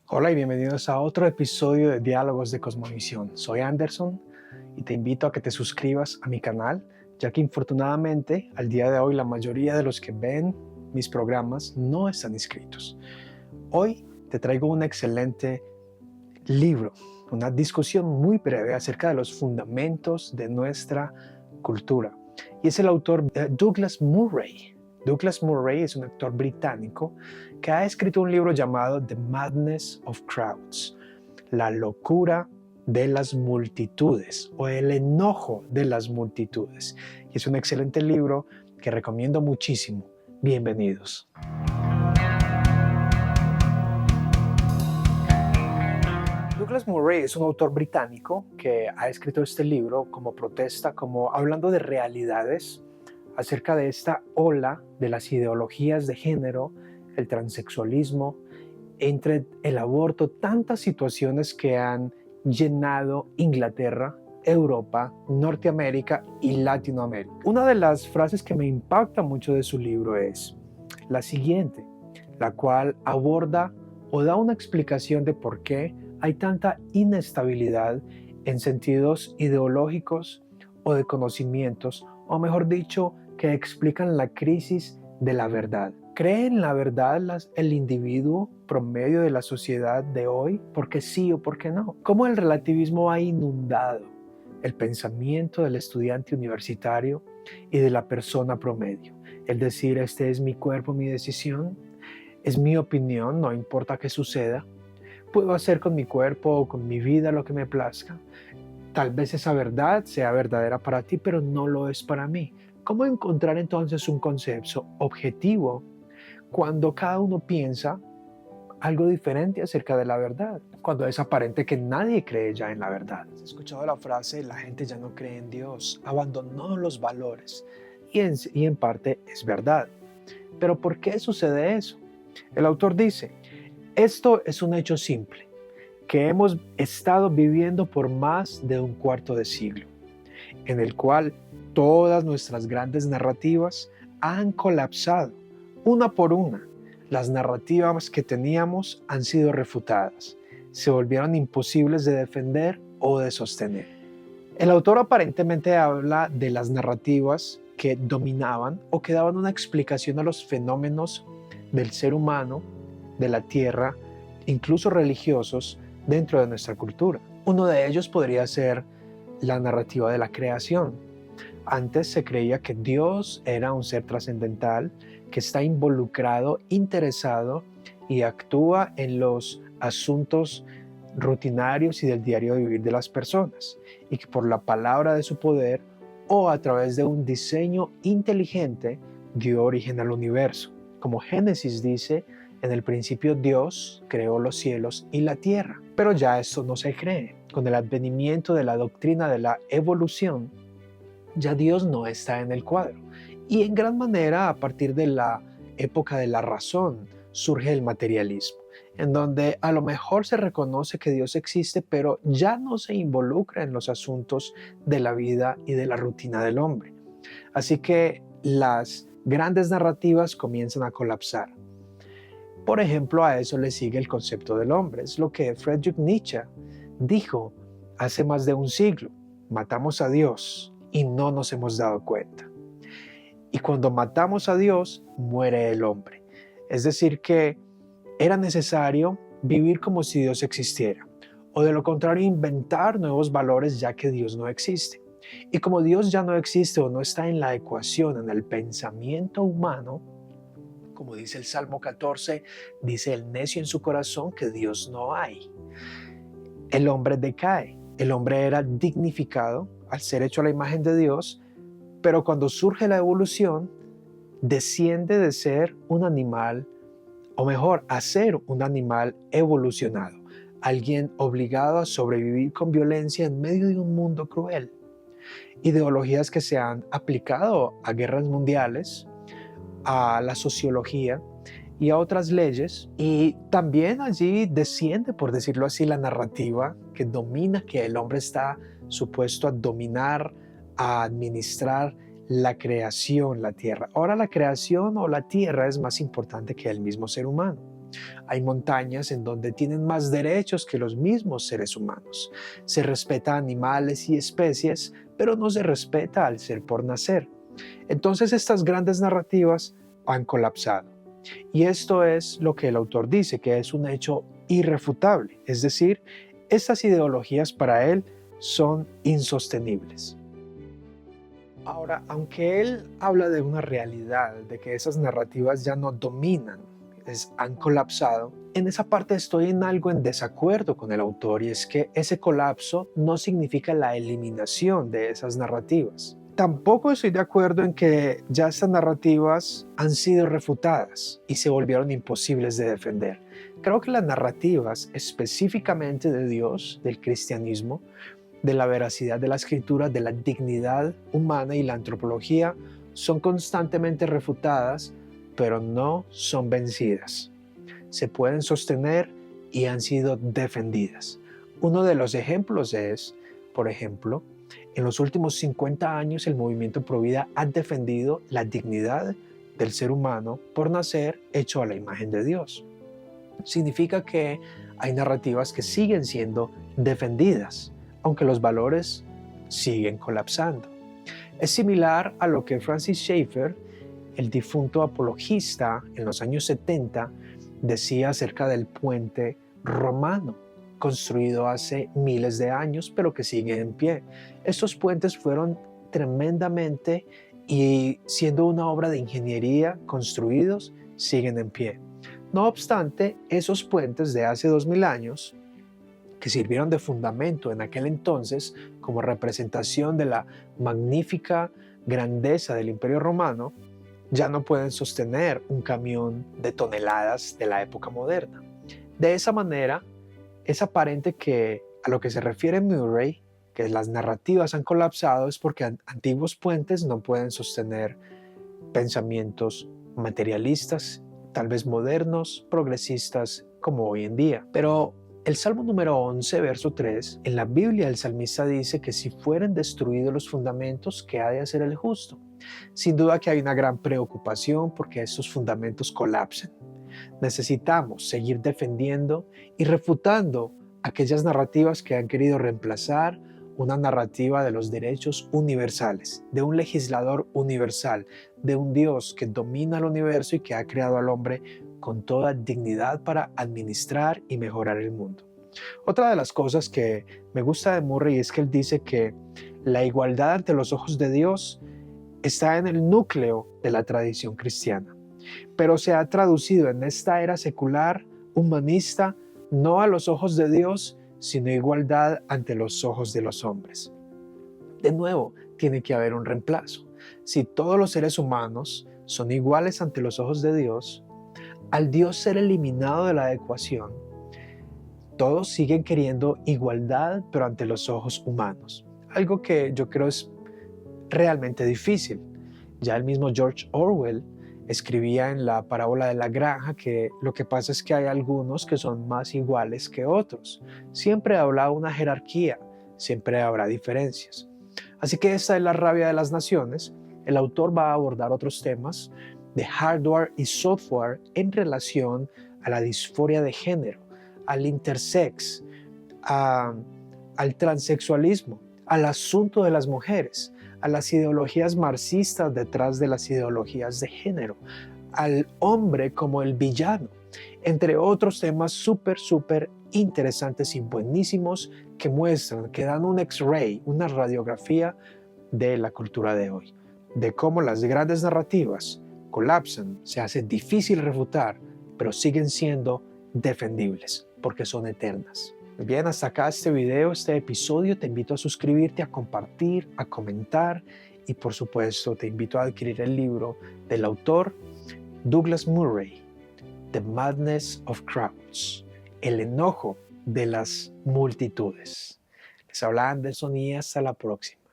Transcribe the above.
Hola y bienvenidos a otro episodio de Diálogos de Cosmovisión. Soy Anderson y te invito a que te suscribas a mi canal, ya que infortunadamente al día de hoy la mayoría de los que ven mis programas no están inscritos. Hoy te traigo un excelente libro, una discusión muy breve acerca de los fundamentos de nuestra cultura. Y es el autor Douglas Murray. Douglas Murray es un actor británico que ha escrito un libro llamado The Madness of Crowds, la locura de las multitudes o el enojo de las multitudes. Y es un excelente libro que recomiendo muchísimo. Bienvenidos. Douglas Murray es un autor británico que ha escrito este libro como protesta, como hablando de realidades acerca de esta ola de las ideologías de género, el transexualismo, entre el aborto, tantas situaciones que han llenado Inglaterra, Europa, Norteamérica y Latinoamérica. Una de las frases que me impacta mucho de su libro es la siguiente, la cual aborda o da una explicación de por qué hay tanta inestabilidad en sentidos ideológicos o de conocimientos, o mejor dicho, que explican la crisis de la verdad. ¿Cree en la verdad el individuo promedio de la sociedad de hoy? ¿Por qué sí o por qué no? ¿Cómo el relativismo ha inundado el pensamiento del estudiante universitario y de la persona promedio? El decir, este es mi cuerpo, mi decisión, es mi opinión, no importa qué suceda. Puedo hacer con mi cuerpo o con mi vida lo que me plazca. Tal vez esa verdad sea verdadera para ti, pero no lo es para mí. ¿Cómo encontrar entonces un concepto objetivo cuando cada uno piensa algo diferente acerca de la verdad? Cuando es aparente que nadie cree ya en la verdad. ¿Has escuchado la frase, la gente ya no cree en Dios, abandonó los valores? Y en parte es verdad. Pero ¿por qué sucede eso? El autor dice, esto es un hecho simple, que hemos estado viviendo por más de un cuarto de siglo, en el cual todas nuestras grandes narrativas han colapsado, una por una. Las narrativas que teníamos han sido refutadas, se volvieron imposibles de defender o de sostener. El autor aparentemente habla de las narrativas que dominaban o que daban una explicación a los fenómenos del ser humano, de la tierra, incluso religiosos, dentro de nuestra cultura. Uno de ellos podría ser la narrativa de la creación. Antes se creía que Dios era un ser trascendental que está involucrado, interesado y actúa en los asuntos rutinarios y del diario vivir de las personas, y que por la palabra de su poder o a través de un diseño inteligente dio origen al universo. Como Génesis dice, en el principio Dios creó los cielos y la tierra. Pero ya esto no se cree. Con el advenimiento de la doctrina de la evolución, ya Dios no está en el cuadro. Y en gran manera, a partir de la época de la razón, surge el materialismo, en donde a lo mejor se reconoce que Dios existe, pero ya no se involucra en los asuntos de la vida y de la rutina del hombre. Así que las grandes narrativas comienzan a colapsar. Por ejemplo, a eso le sigue el concepto del hombre. Es lo que Friedrich Nietzsche dijo hace más de un siglo. Matamos a Dios y no nos hemos dado cuenta. Y cuando matamos a Dios, muere el hombre. Es decir, que era necesario vivir como si Dios existiera, o de lo contrario inventar nuevos valores ya que Dios no existe. Y como Dios ya no existe o no está en la ecuación, en el pensamiento humano, como dice el Salmo 14, dice el necio en su corazón que Dios no hay. El hombre decae. El hombre era dignificado al ser hecho a la imagen de Dios, pero cuando surge la evolución, desciende de ser un animal, o mejor, a ser un animal evolucionado, alguien obligado a sobrevivir con violencia en medio de un mundo cruel. Ideologías que se han aplicado a guerras mundiales, a la sociología y a otras leyes, y también allí desciende, por decirlo así, la narrativa que domina, que el hombre está supuesto a dominar, a administrar la creación, la tierra. Ahora la creación o la tierra es más importante que el mismo ser humano. Hay montañas en donde tienen más derechos que los mismos seres humanos. Se respeta a animales y especies, pero no se respeta al ser por nacer. Entonces estas grandes narrativas han colapsado. Y esto es lo que el autor dice, que es un hecho irrefutable. Es decir, estas ideologías para él son insostenibles. Ahora, aunque él habla de una realidad, de que esas narrativas ya no dominan, han colapsado, en esa parte estoy en algo en desacuerdo con el autor, y es que ese colapso no significa la eliminación de esas narrativas. Tampoco estoy de acuerdo en que ya estas narrativas han sido refutadas y se volvieron imposibles de defender. Creo que las narrativas específicamente de Dios, del cristianismo, de la veracidad de la escritura, de la dignidad humana y la antropología son constantemente refutadas, pero no son vencidas. Se pueden sostener y han sido defendidas. Uno de los ejemplos es, por ejemplo, en los últimos 50 años el movimiento Provida ha defendido la dignidad del ser humano por nacer hecho a la imagen de Dios. Significa que hay narrativas que siguen siendo defendidas, aunque los valores siguen colapsando. Es similar a lo que Francis Schaeffer, el difunto apologista en los años 70, decía acerca del puente romano, construido hace miles de años, pero que sigue en pie. Estos puentes fueron tremendamente, y siendo una obra de ingeniería construidos, siguen en pie. No obstante, esos puentes de hace 2000 años, que sirvieron de fundamento en aquel entonces como representación de la magnífica grandeza del Imperio Romano, ya no pueden sostener un camión de toneladas de la época moderna. De esa manera, es aparente que a lo que se refiere Murray, que las narrativas han colapsado, es porque antiguos puentes no pueden sostener pensamientos materialistas, tal vez modernos, progresistas, como hoy en día. Pero el Salmo número 11, verso 3, en la Biblia el salmista dice que si fueren destruidos los fundamentos, ¿qué ha de hacer el justo? Sin duda que hay una gran preocupación porque estos fundamentos colapsen. Necesitamos seguir defendiendo y refutando aquellas narrativas que han querido reemplazar una narrativa de los derechos universales, de un legislador universal, de un Dios que domina el universo y que ha creado al hombre con toda dignidad para administrar y mejorar el mundo. Otra de las cosas que me gusta de Murray es que él dice que la igualdad ante los ojos de Dios está en el núcleo de la tradición cristiana, pero se ha traducido en esta era secular, humanista, no a los ojos de Dios, sino igualdad ante los ojos de los hombres. De nuevo, tiene que haber un reemplazo. Si todos los seres humanos son iguales ante los ojos de Dios, al Dios ser eliminado de la ecuación, todos siguen queriendo igualdad, pero ante los ojos humanos. Algo que yo creo es realmente difícil. Ya el mismo George Orwell escribía en la parábola de la granja que lo que pasa es que hay algunos que son más iguales que otros. Siempre habrá una jerarquía, siempre habrá diferencias. Así que esta es la rabia de las naciones. El autor va a abordar otros temas de hardware y software en relación a la disforia de género, al intersex, al transexualismo, al asunto de las mujeres, a las ideologías marxistas detrás de las ideologías de género, al hombre como el villano, entre otros temas súper interesantes y buenísimos que muestran, que dan un X-ray, una radiografía de la cultura de hoy, de cómo las grandes narrativas colapsan, se hace difícil refutar, pero siguen siendo defendibles porque son eternas. Bien, hasta acá este video, este episodio. Te invito a suscribirte, a compartir, a comentar y por supuesto te invito a adquirir el libro del autor Douglas Murray, The Madness of Crowds, el enojo de las multitudes. Les habla Anderson y hasta la próxima.